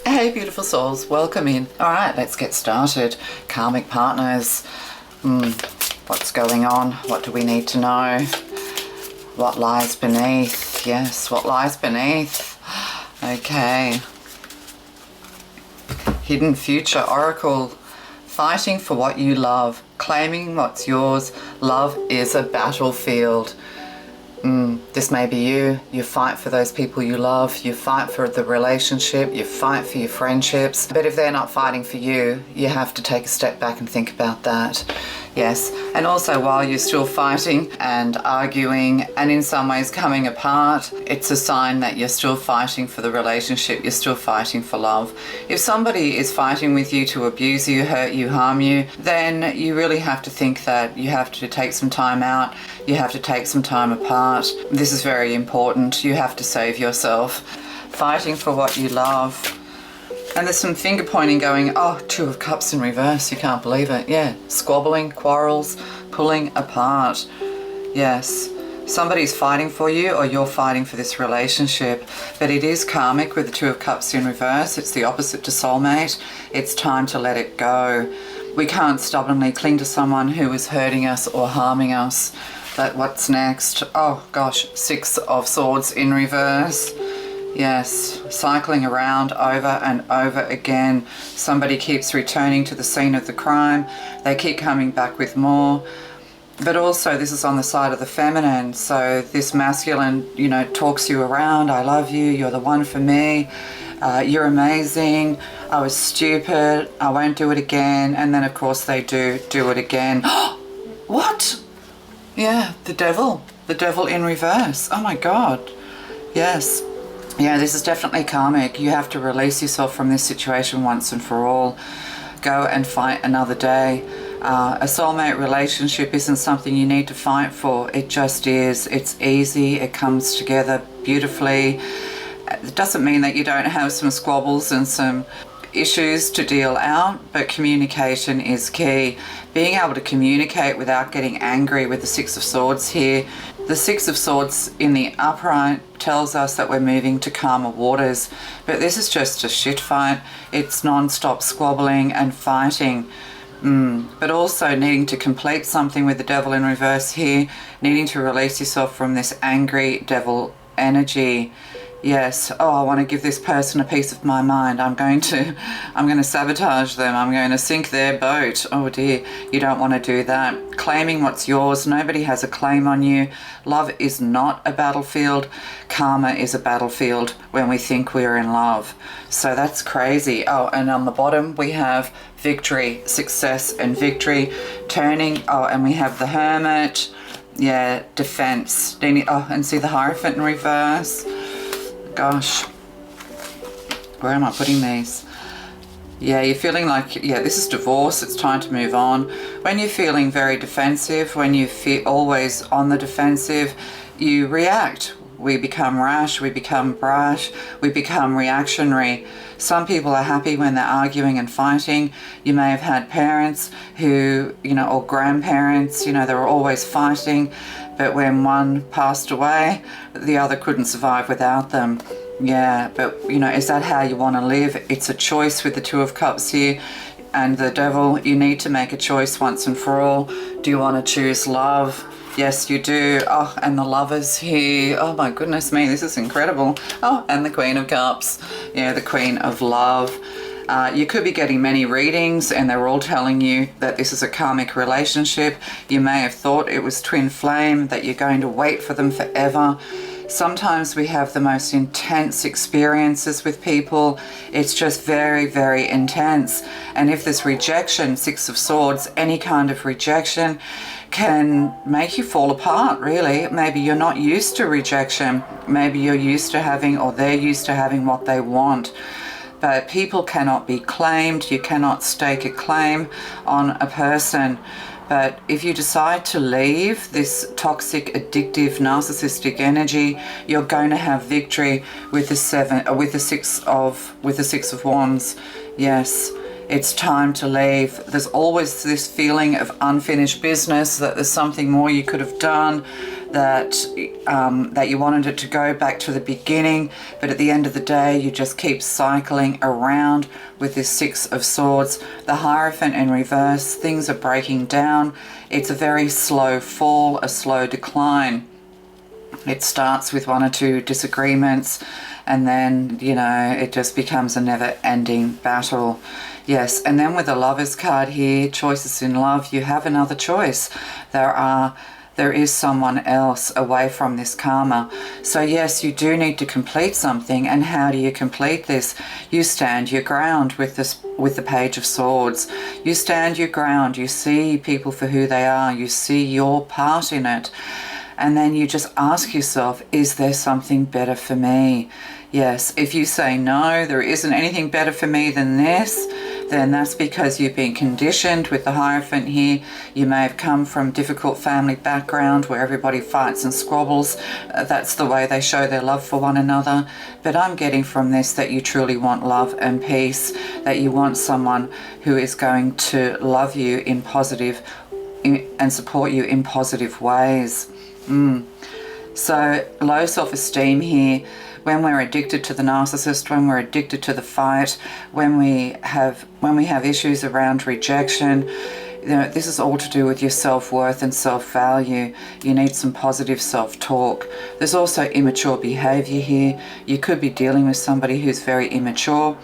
Hey beautiful souls, welcome in. Alright, let's get started. Karmic partners, what's going on? What do we need to know? What lies beneath? Yes, what lies beneath? Okay. Hidden future oracle. Fighting for what you love, claiming what's yours. Love is a battlefield. This may be you. You fight for those people you love. You fight for the relationship. You fight for your friendships. But if they're not fighting for you, you have to take a step back and think about that. Yes. And also while you're still fighting and arguing and in some ways coming apart, it's a sign that you're still fighting for the relationship. You're still fighting for love. If somebody is fighting with you to abuse you, hurt you, harm you, then you really have to think that you have to take some time out. You have to take some time apart. This is very important. You have to save yourself. Fighting for what you love. And there's some finger pointing going, oh, Two of Cups in reverse. You can't believe it. Yeah, squabbling, quarrels, pulling apart. Yes, somebody's fighting for you or you're fighting for this relationship. But it is karmic with the Two of Cups in reverse. It's the opposite to soulmate. It's time to let it go. We can't stubbornly cling to someone who is hurting us or harming us. But what's next? Oh gosh, Six of Swords in reverse. Yes, cycling around over and over again. Somebody keeps returning to the scene of the crime. They keep coming back with more. But also this is on the side of the feminine. So this masculine, talks you around. I love you. You're the one for me. You're amazing. I was stupid. I won't do it again. And then of course they do it again. What? Yeah, the devil in reverse. Oh my God. Yes. Yeah, this is definitely karmic. You have to release yourself from this situation once and for all. Go and fight another day. A soulmate relationship isn't something you need to fight for. It just is. It's easy. It comes together beautifully. It doesn't mean that you don't have some squabbles and some issues to deal out, but communication is key. Being able to communicate without getting angry with the Six of Swords here. The Six of Swords in the upright tells us that we're moving to calmer waters, but this is just a shit fight. It's non-stop squabbling and fighting. But also needing to complete something with the Devil in reverse here, needing to release yourself from this angry devil energy. Yes, oh, I want to give this person a piece of my mind. I'm going to sabotage them. I'm going to sink their boat. Oh dear, you don't want to do that. Claiming what's yours. Nobody has a claim on you. Love is not a battlefield. Karma is a battlefield when we think we're in love. So that's crazy. Oh, and on the bottom we have victory, success and victory. Turning, oh, and we have the Hermit. Yeah, defense. Oh, and see the Hierophant in reverse. Gosh, where am I putting these? Yeah, you're feeling like, yeah, this is divorce. It's time to move on. When you're feeling very defensive, when you feel always on the defensive, you react. We become rash, we become brash, we become reactionary. Some people are happy when they're arguing and fighting. You may have had parents who, or grandparents, they were always fighting. But when one passed away, the other couldn't survive without them. Yeah, but, is that how you want to live? It's a choice with the Two of Cups here and the Devil. You need to make a choice once and for all. Do you want to choose love? Yes, you do. Oh, and the Lovers here. Oh my goodness me, this is incredible. Oh, and the Queen of Cups. Yeah, the Queen of Love. You could be getting many readings and they're all telling you that this is a karmic relationship. You may have thought it was twin flame, that you're going to wait for them forever. Sometimes we have the most intense experiences with people. It's just very, very intense. And if there's rejection, Six of Swords, any kind of rejection can make you fall apart, really. Maybe you're not used to rejection. Maybe you're used to having, or they're used to having what they want. But people cannot be claimed. You cannot stake a claim on a person. But if you decide to leave this toxic, addictive, narcissistic energy, you're going to have victory with the Six of Wands. Yes, it's time to leave. There's always this feeling of unfinished business, that there's something more you could have done. that you wanted it to go back to the beginning, but at the end of the day you just keep cycling around with this Six of Swords. The Hierophant in reverse, things are breaking down. It's a very slow fall, a slow decline. It starts with one or two disagreements, and then, you know, it just becomes a never-ending battle. Yes, and then with the Lovers card here, choices in love, you have another choice. There is someone else away from this karma. So yes, you do need to complete something. And how do you complete this? You stand your ground with the Page of Swords. You stand your ground. You see people for who they are. You see your part in it. And then you just ask yourself, is there something better for me? Yes, if you say no, there isn't anything better for me than this, then that's because you've been conditioned with the Hierophant here. You may have come from difficult family background where everybody fights and squabbles. That's the way they show their love for one another. But I'm getting from this that you truly want love and peace, that you want someone who is going to love you in positive and support you in positive ways. So low self-esteem here. When we're addicted to the narcissist, when we're addicted to the fight, when we have issues around rejection, you know, this is all to do with your self-worth and self-value. You need some positive self-talk. There's also immature behavior here. You could be dealing with somebody who's very immature.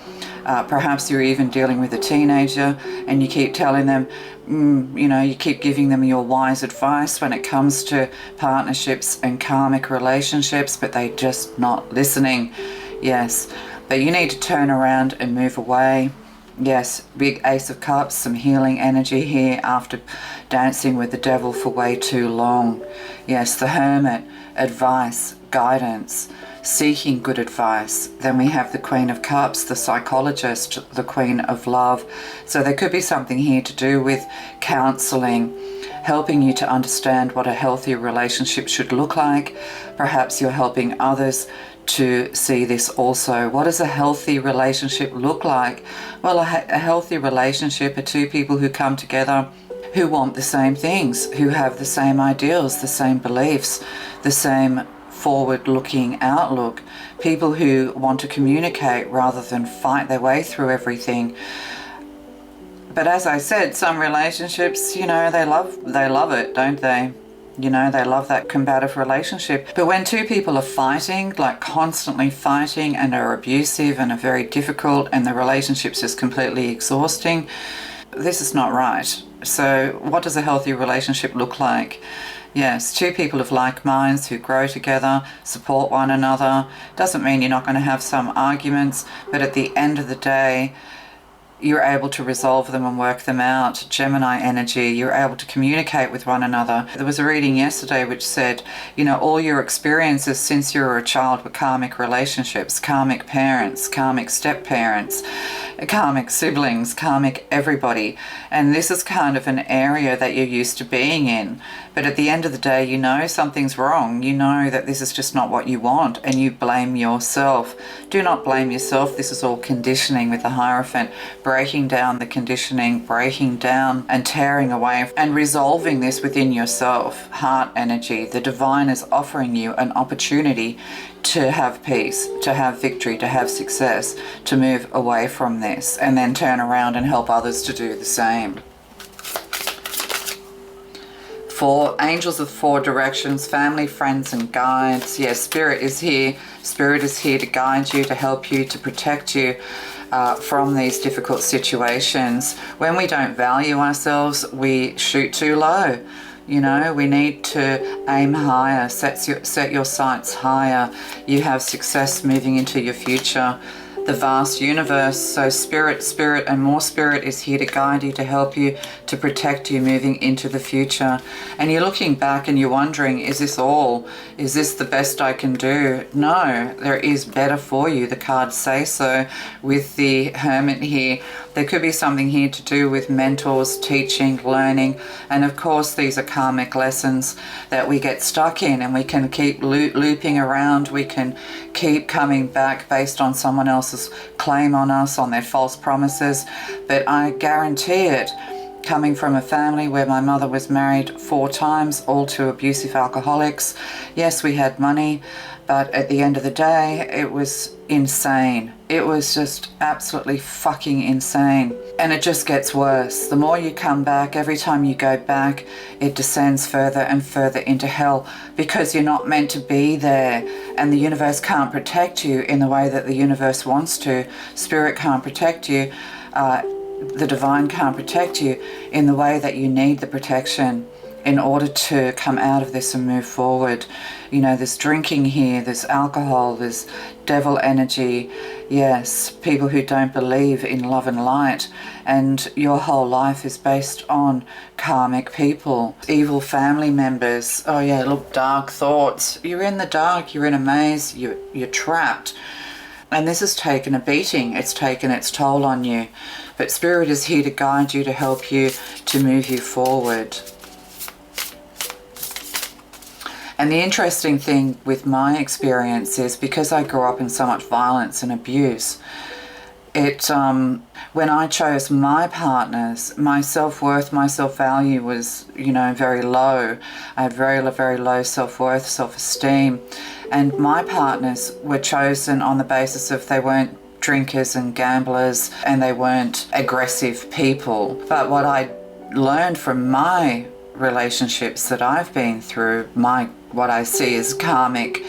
Perhaps you're even dealing with a teenager and you keep telling them, you know, you keep giving them your wise advice when it comes to partnerships and karmic relationships, but they're just not listening. Yes, but you need to turn around and move away. Yes, big Ace of Cups, some healing energy here after dancing with the devil for way too long. Yes, the Hermit, advice, guidance, seeking good advice. Then we have the Queen of Cups, the psychologist, the Queen of Love. So there could be something here to do with counseling, helping you to understand what a healthy relationship should look like. Perhaps you're helping others to see this also. What does a healthy relationship look like? Well, a healthy relationship are two people who come together who want the same things, who have the same ideals, the same beliefs, the same forward-looking outlook, people who want to communicate rather than fight their way through everything. But as I said, some relationships, you know, they love it, don't they? You know, they love that combative relationship. But when two people are fighting, like constantly fighting, and are abusive and are very difficult, and the relationship's just completely exhausting, this is not right. So what does a healthy relationship look like? Yes, two people of like minds who grow together, support one another. Doesn't mean you're not going to have some arguments, but at the end of the day, you're able to resolve them and work them out. Gemini energy, you're able to communicate with one another. There was a reading yesterday which said, you know, all your experiences since you were a child were karmic relationships, karmic parents, karmic step-parents, karmic siblings, karmic everybody. And this is kind of an area that you're used to being in. But at the end of the day, you know something's wrong. You know that this is just not what you want, and you blame yourself. Do not blame yourself. This is all conditioning with the Hierophant. Breaking down the conditioning, breaking down and tearing away and resolving this within yourself. Heart energy. The divine is offering you an opportunity to have peace, to have victory, to have success, to move away from this and then turn around and help others to do the same. For angels of four directions, family, friends and guides. Yes, Spirit is here. Spirit is here to guide you, to help you, to protect you from these difficult situations. When we don't value ourselves, we shoot too low. You know, we need to aim higher, set your sights higher. You have success moving into your future. The vast universe, so spirit and more spirit is here to guide you, to help you, to protect you moving into the future. And you're looking back and you're wondering, is this all? Is this the best I can do? No, there is better for you. The cards say so. With the Hermit here, there could be something here to do with mentors, teaching, learning, and of course these are karmic lessons that we get stuck in, and we can keep looping around. We can keep coming back based on someone else's claim on us, on their false promises. But I guarantee it, coming from a family where my mother was married 4 times, all to abusive alcoholics. Yes, we had money, but at the end of the day, it was insane. It was just absolutely fucking insane. And it just gets worse. The more you come back, every time you go back, it descends further and further into hell, because you're not meant to be there, and the universe can't protect you in the way that the universe wants to. Spirit can't protect you. The divine can't protect you in the way that you need the protection in order to come out of this and move forward. You know, there's drinking here, there's alcohol, there's devil energy. Yes, people who don't believe in love and light, and your whole life is based on karmic people, evil family members. Oh yeah, look, dark thoughts. You're in the dark, you're in a maze, you're trapped. And this has taken a beating. It's taken its toll on you. But Spirit is here to guide you, to help you, to move you forward. And the interesting thing with my experience is, because I grew up in so much violence and abuse, when I chose my partners, my self-worth, my self-value was, you know, very low. I had very low self-worth, self-esteem. And my partners were chosen on the basis of they weren't drinkers and gamblers, and they weren't aggressive people. But what I learned from my relationships that I've been through, what I see as karmic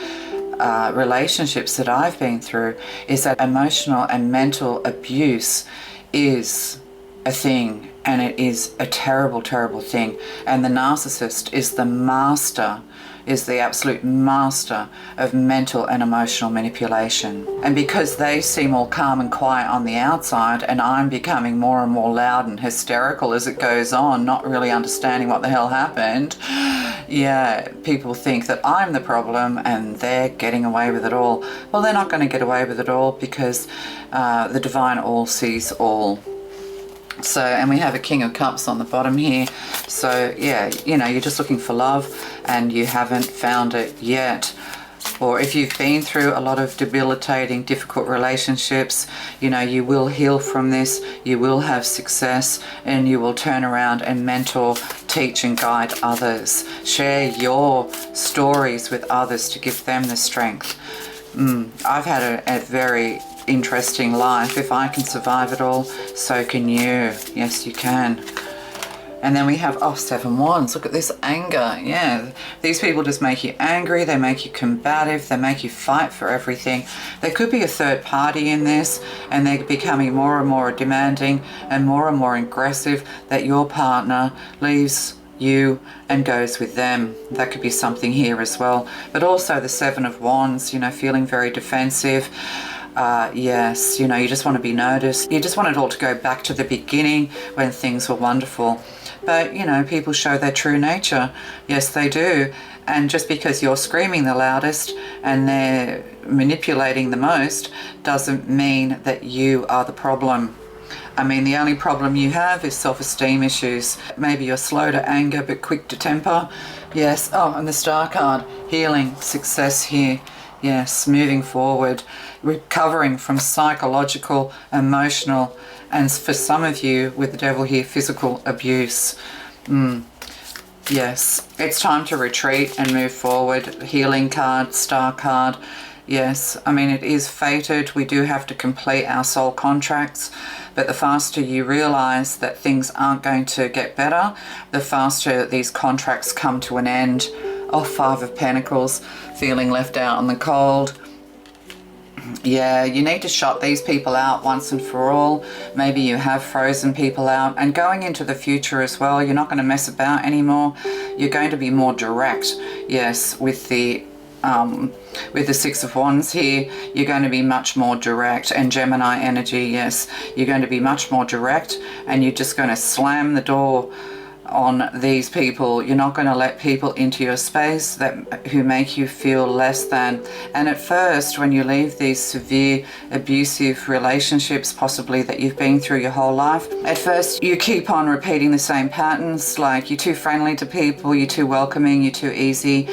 relationships that I've been through, is that emotional and mental abuse is a thing, and it is a terrible thing. And the narcissist is the master, is the absolute master of mental and emotional manipulation. And because they seem all calm and quiet on the outside, and I'm becoming more and more loud and hysterical as it goes on, not really understanding what the hell happened, yeah, people think that I'm the problem and they're getting away with it all. Well, they're not going to get away with it all, because the divine all sees all. So, and we have a King of Cups on the bottom here. So yeah, you know, you're just looking for love and you haven't found it yet. Or if you've been through a lot of debilitating, difficult relationships, you know, you will heal from this, you will have success, and you will turn around and mentor, teach and guide others. Share your stories with others to give them the strength. I've had a very interesting life. If I can survive it all, so can you. Yes, you can. And then we have, 7 Wands. Look at this anger. Yeah, these people just make you angry. They make you combative. They make you fight for everything. There could be a third party in this, and they're becoming more and more demanding and more aggressive, that your partner leaves you and goes with them. That could be something here as well. But also the 7 of Wands, you know, feeling very defensive. Yes, you know, you just want to be noticed. You just want it all to go back to the beginning when things were wonderful. But, you know, people show their true nature. Yes, they do. And just because you're screaming the loudest and they're manipulating the most doesn't mean that you are the problem. I mean, the only problem you have is self-esteem issues. Maybe you're slow to anger but quick to temper. Yes. Oh, and the Star card. Healing, success here. Yes, moving forward, recovering from psychological, emotional, and for some of you, with the Devil here, physical abuse. Yes, it's time to retreat and move forward. Healing card, Star card. Yes, I mean, it is fated. We do have to complete our soul contracts, but the faster you realize that things aren't going to get better, the faster these contracts come to an end. 5 of Pentacles, feeling left out in the cold. Yeah, you need to shut these people out once and for all. Maybe you have frozen people out. And going into the future as well, you're not going to mess about anymore. You're going to be more direct. Yes, with the 6 of Wands here, you're going to be much more direct. And Gemini energy, yes, you're going to be much more direct, and you're just going to slam the door on these people. You're not going to let people into your space who make you feel less than. And at first, when you leave these severe abusive relationships, possibly that you've been through your whole life, at first you keep on repeating the same patterns, like you're too friendly to people, you're too welcoming, you're too easy.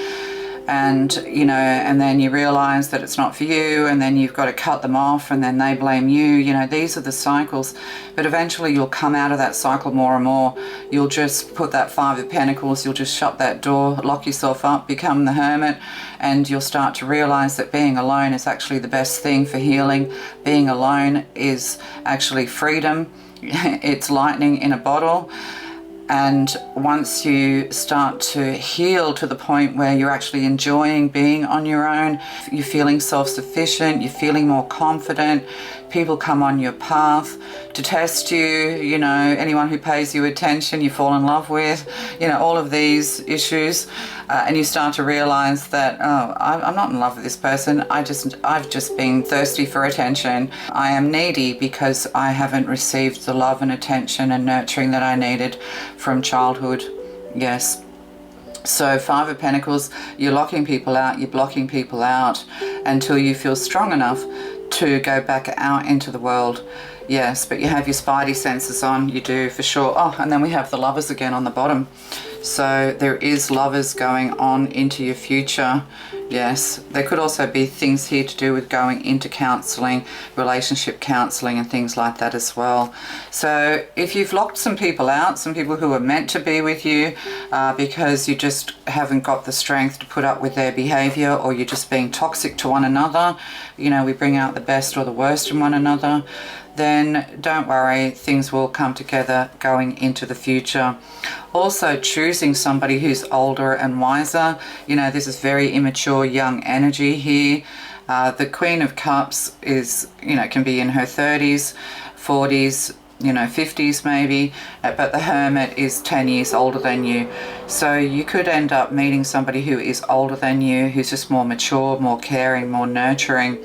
and you know, and then you realize that it's not for you, and then you've got to cut them off, and then they blame you. You know, these are the cycles, but eventually you'll come out of that cycle more and more. You'll just put that Five of Pentacles, you'll just shut that door, lock yourself up, become the hermit, and you'll start to realize that being alone is actually the best thing for healing. Being alone is actually freedom. It's lightning in a bottle. And once you start to heal to the point where you're actually enjoying being on your own, you're feeling self-sufficient, you're feeling more confident, people come on your path to test you, you know, anyone who pays you attention you fall in love with, you know, all of these issues, and you start to realize that, oh, I'm not in love with this person, I've just been thirsty for attention. I am needy because I haven't received the love and attention and nurturing that I needed from childhood. Yes. So Five of Pentacles, you're locking people out, you're blocking people out until you feel strong enough to go back out into the world. Yes, but you have your spidey senses on, you do for sure. Oh, and then we have the Lovers again on the bottom. So there is lovers going on into your future. Yes, there could also be things here to do with going into counselling, relationship counselling and things like that as well. So if you've locked some people out, some people who are meant to be with you because you just haven't got the strength to put up with their behaviour, or you're just being toxic to one another, you know, we bring out the best or the worst in one another, then don't worry, things will come together going into the future. Also choosing somebody who's older and wiser, you know, this is very immature young energy here. The Queen of Cups is, you know, can be in her 30s, 40s, you know, 50s maybe, but the Hermit is 10 years older than you. So you could end up meeting somebody who is older than you, who's just more mature, more caring, more nurturing,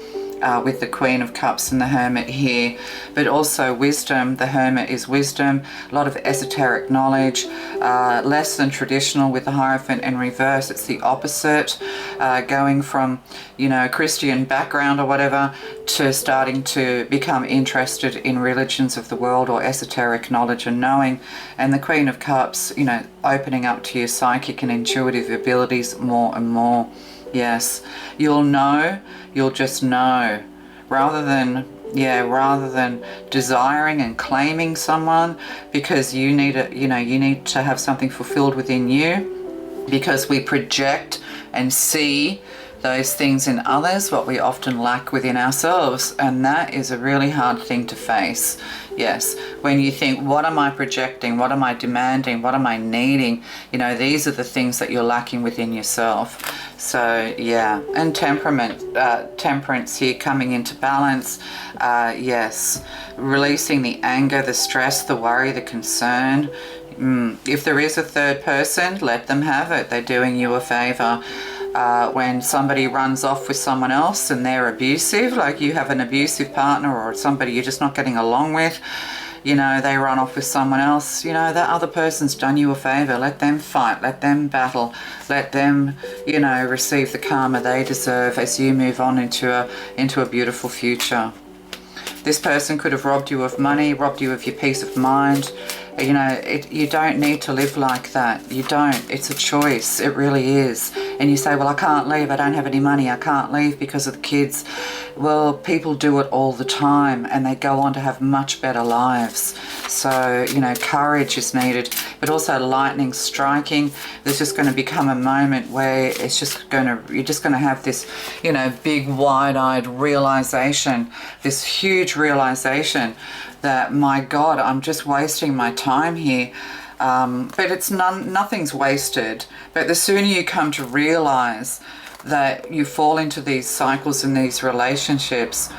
with the Queen of Cups and the Hermit here. But also wisdom, the Hermit is wisdom, a lot of esoteric knowledge, less than traditional with the Hierophant in reverse. It's the opposite, going from, you know, Christian background or whatever to starting to become interested in religions of the world or esoteric knowledge and knowing. And the Queen of Cups, you know, opening up to your psychic and intuitive abilities more and more. Yes, you'll know, you'll just know, rather than desiring and claiming someone, because you need you need to have something fulfilled within you, because we project and see those things in others, what we often lack within ourselves, and that is a really hard thing to face. Yes, when you think, what am I projecting, what am I demanding, what am I needing, you know, these are the things that you're lacking within yourself. So yeah, and temperance here coming into balance. Yes, releasing the anger, the stress, the worry, the concern. If there is a third person, let them have it, they're doing you a favor. When somebody runs off with someone else and they're abusive, like you have an abusive partner or somebody you're just not getting along with, you know, they run off with someone else, you know, that other person's done you a favor. Let them fight, let them battle, let them, you know, receive the karma they deserve as you move on into a beautiful future. This person could have robbed you of money, robbed you of your peace of mind. You know, you don't need to live like that. You don't. It's a choice. It really is. And you say, well, I can't leave. I don't have any money. I can't leave because of the kids. Well, people do it all the time and they go on to have much better lives. So, you know, courage is needed, but also lightning striking. There's just going to become a moment where it's just going to, you're just going to have this, you know, big wide-eyed realization, this huge realization that, my God, I'm just wasting my time here. But it's nothing's wasted. But the sooner you come to realize that you fall into these cycles and these relationships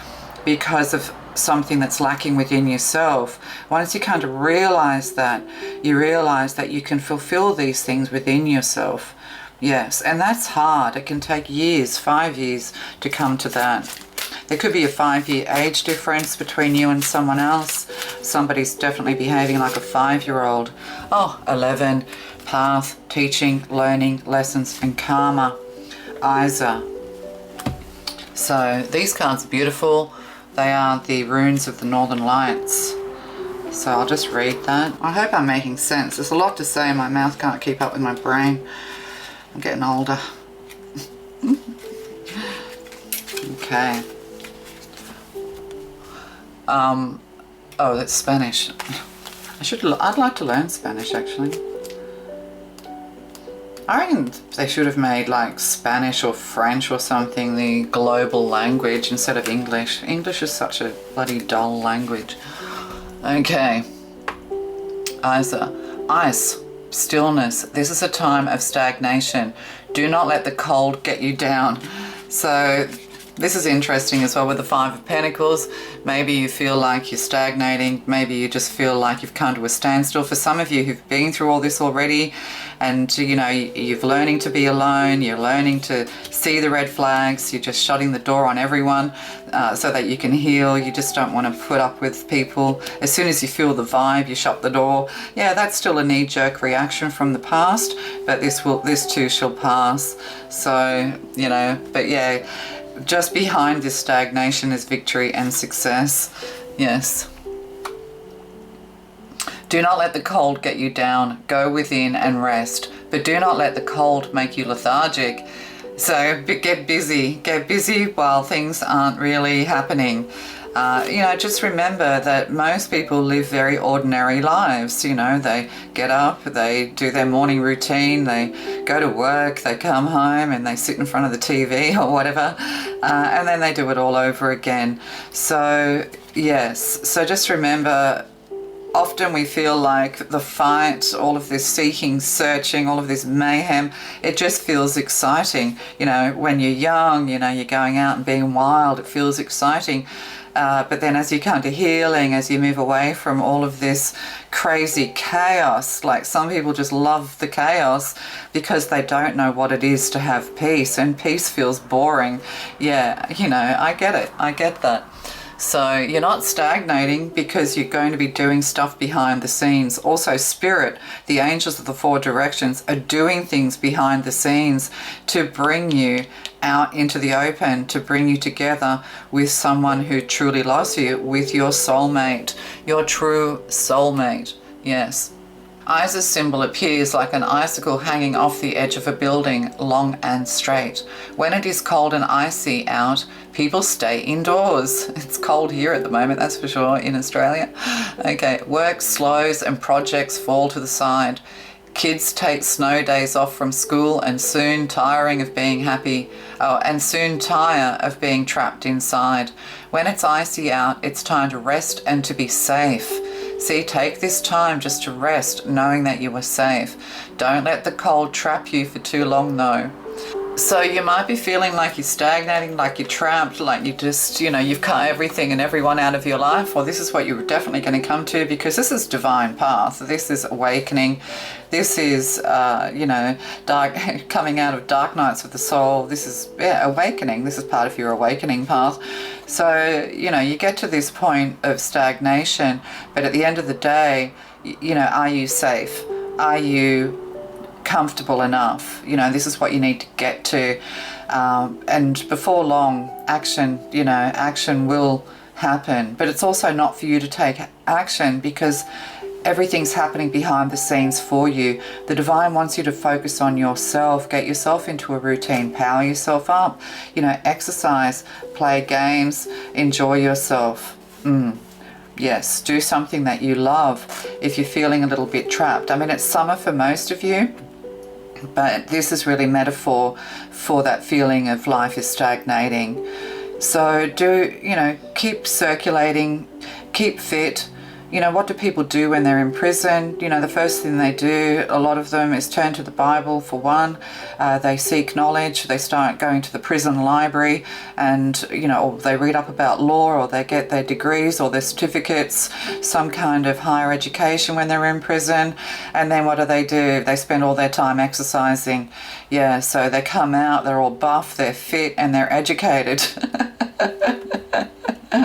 because of something that's lacking within yourself, once you come to realize that, you realize that you can fulfill these things within yourself. Yes, and that's hard. It can take years, 5 years to come to that. There could be a 5-year age difference between you and someone else. Somebody's definitely behaving like a 5-year-old. Oh, 11, path, teaching, learning, lessons, and karma. Isa. So these cards are beautiful. They are the runes of the Northern Lights. So I'll just read that. I hope I'm making sense. There's a lot to say. My mouth can't keep up with my brain. I'm getting older. Okay. Oh, that's Spanish. I'd like to learn Spanish, actually. I reckon they should have made like Spanish or French or something the global language instead of English. English is such a bloody dull language. Okay. Ice. Stillness. This is a time of stagnation. Do not let the cold get you down. So this is interesting as well with the Five of Pentacles. Maybe you feel like you're stagnating. Maybe you just feel like you've come to a standstill. For some of you who've been through all this already, and you know, you're learning to be alone, you're learning to see the red flags, you're just shutting the door on everyone so that you can heal. You just don't want to put up with people. As soon as you feel the vibe, you shut the door. Yeah, that's still a knee-jerk reaction from the past, but this too shall pass. So, you know, but yeah, just behind this stagnation is victory and success. Yes. Do not let the cold get you down. Go within and rest. But do not let the cold make you lethargic. So get busy while things aren't really happening. You know, just remember that most people live very ordinary lives. You know, they get up, they do their morning routine, they go to work, they come home and they sit in front of the TV or whatever, and then they do it all over again. So, yes, so just remember, often we feel like the fight, all of this seeking, searching, all of this mayhem, it just feels exciting. You know, when you're young, you know, you're going out and being wild, it feels exciting. But then as you come to healing, as you move away from all of this crazy chaos, like some people just love the chaos because they don't know what it is to have peace, and peace feels boring. Yeah, you know, I get it. I get that. So you're not stagnating because you're going to be doing stuff behind the scenes. Also, Spirit, the angels of the four directions, are doing things behind the scenes to bring you out into the open, to bring you together with someone who truly loves you, with your soulmate, your true soulmate. Yes. Isis symbol appears like an icicle hanging off the edge of a building, long and straight. When it is cold and icy out, people stay indoors. It's cold here at the moment, that's for sure, in Australia. Okay, work slows and projects fall to the side. Kids take snow days off from school and soon tiring of being happy, and soon tire of being trapped inside. When it's icy out, it's time to rest and to be safe. See, take this time just to rest, knowing that you are safe. Don't let the cold trap you for too long, though. So you might be feeling like you're stagnating, like you're trapped, like you just, you know, you've cut everything and everyone out of your life. Well, this is what you're definitely going to come to, because this is divine path. This is awakening. This is, you know, coming out of dark nights of the soul. This is, yeah, awakening. This is part of your awakening path. So, you know, you get to this point of stagnation, but at the end of the day, you know, are you safe? Are you comfortable enough? You know, this is what you need to get to, and before long, action will happen. But it's also not for you to take action, because everything's happening behind the scenes for you. The divine wants you to focus on yourself, get yourself into a routine, power yourself up, you know, exercise, play games, enjoy yourself. Yes, do something that you love if you're feeling a little bit trapped. I mean, it's summer for most of you, but this is really metaphor for that feeling of life is stagnating. So keep circulating, keep fit. You know, what do people do when they're in prison? You know, the first thing they do, a lot of them, is turn to the Bible for one. They seek knowledge. They start going to the prison library, and, you know, or they read up about law, or they get their degrees or their certificates, some kind of higher education when they're in prison. And then what do? They spend all their time exercising. Yeah, so they come out, they're all buff, they're fit, and they're educated.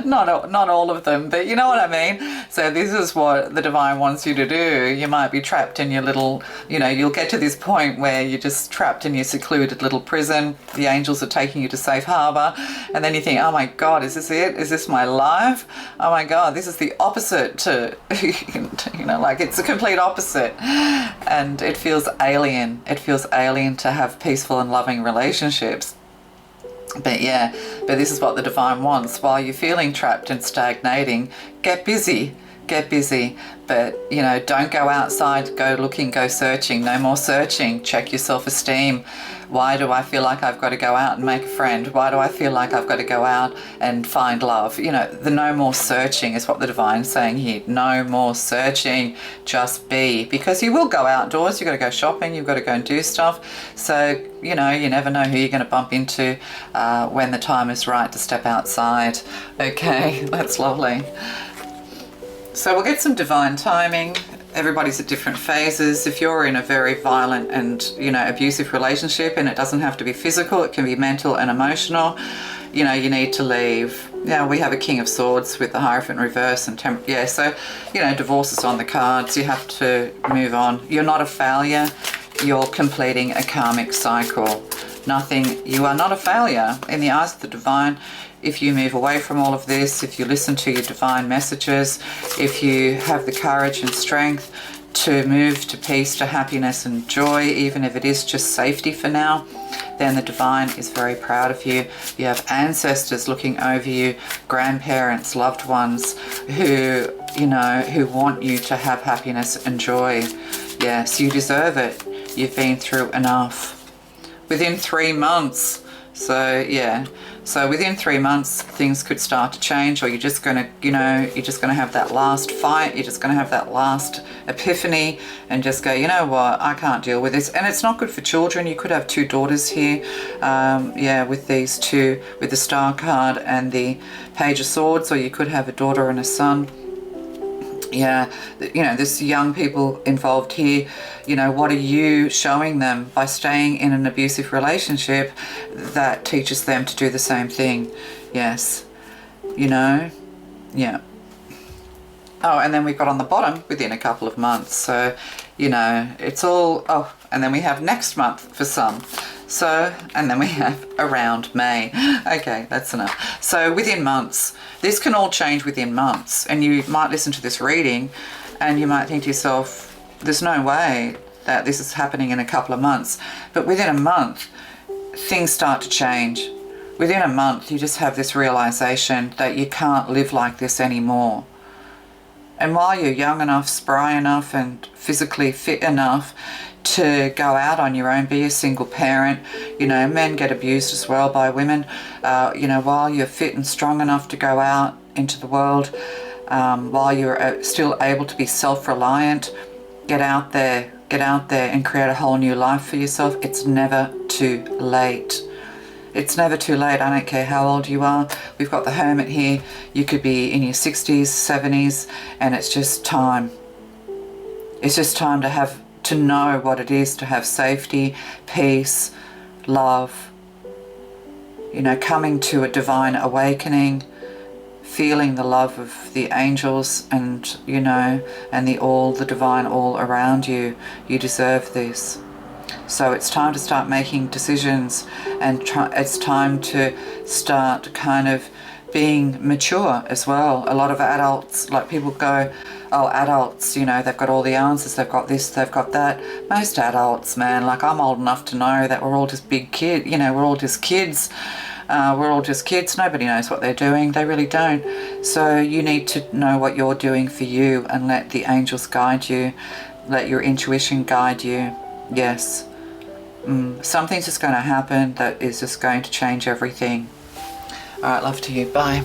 Not all of them, but you know what I mean. So this is what the divine wants you to do. You might be trapped in your little, you know, you'll get to this point where you're just trapped in your secluded little prison. The angels are taking you to safe harbor, and then you think, oh my God, is this it? Is this my life? Oh my God, this is the opposite to, you know, like it's a complete opposite. And it feels alien. It feels alien to have peaceful and loving relationships. But yeah, but this is what the divine wants. While you're feeling trapped and stagnating, get busy. Get busy. But, you know, don't go outside, go looking, go searching. No more searching. Check your self-esteem. Why do I feel like I've got to go out and make a friend? Why do I feel like I've got to go out and find love? You know, the no more searching is what the divine's saying here. No more searching, just be. Because you will go outdoors, you've got to go shopping, you've got to go and do stuff. So, you know, you never know who you're going to bump into when the time is right to step outside. Okay, that's lovely. So we'll get some divine timing. Everybody's at different phases. If you're in a very violent and, you know, abusive relationship, and it doesn't have to be physical, it can be mental and emotional, you know, you need to leave. Yeah, we have a King of Swords with the Hierophant reverse and yeah, so, you know, divorce is on the cards. You have to move on. You're not a failure. You're completing a karmic cycle. Nothing, you are not a failure in the eyes of the divine. If you move away from all of this, if you listen to your divine messages, if you have the courage and strength to move to peace, to happiness and joy, even if it is just safety for now, then the divine is very proud of you. You have ancestors looking over you, grandparents, loved ones who, you know, who want you to have happiness and joy. Yes, you deserve it. You've been through enough. Within 3 months. So yeah, so within 3 months things could start to change, or you're just going to, you know, you're just going to have that last fight, you're just going to have that last epiphany and just go, you know what, I can't deal with this. And it's not good for children. You could have 2 daughters here, yeah, with these 2, with the Star card and the Page of Swords, or you could have a daughter and a son. Yeah, you know, there's young people involved here. You know, what are you showing them by staying in an abusive relationship that teaches them to do the same thing? Yes, you know, yeah. Oh, and then we've got on the bottom within a couple of months. So, you know, it's all, oh, and then we have next month for some. So, and then we have around May. Okay, that's enough. So within months, this can all change within months. And you might listen to this reading and you might think to yourself, there's no way that this is happening in a couple of months. But within a month, things start to change. Within a month, you just have this realization that you can't live like this anymore. And while you're young enough, spry enough and physically fit enough to go out on your own, be a single parent, you know, men get abused as well by women, you know, while you're fit and strong enough to go out into the world, while you're still able to be self-reliant, get out there and create a whole new life for yourself. It's never too late. It's never too late. I don't care how old you are. We've got the Hermit here. You could be in your 60s, 70s, and it's just time. It's just time to know what it is to have safety, peace, love, you know, coming to a divine awakening, feeling the love of the angels and, you know, and the divine all around you. You deserve this. So it's time to start making decisions, and it's time to start kind of being mature as well. A lot of adults, like people go, oh, adults, you know, they've got all the answers, they've got this, they've got that. Most adults, man, like I'm old enough to know that we're all just big kids, you know, we're all just kids. We're all just kids. Nobody knows what they're doing. They really don't. So you need to know what you're doing for you and let the angels guide you. Let your intuition guide you. Yes. Something's just going to happen that is just going to change everything. All right, love to you. Bye.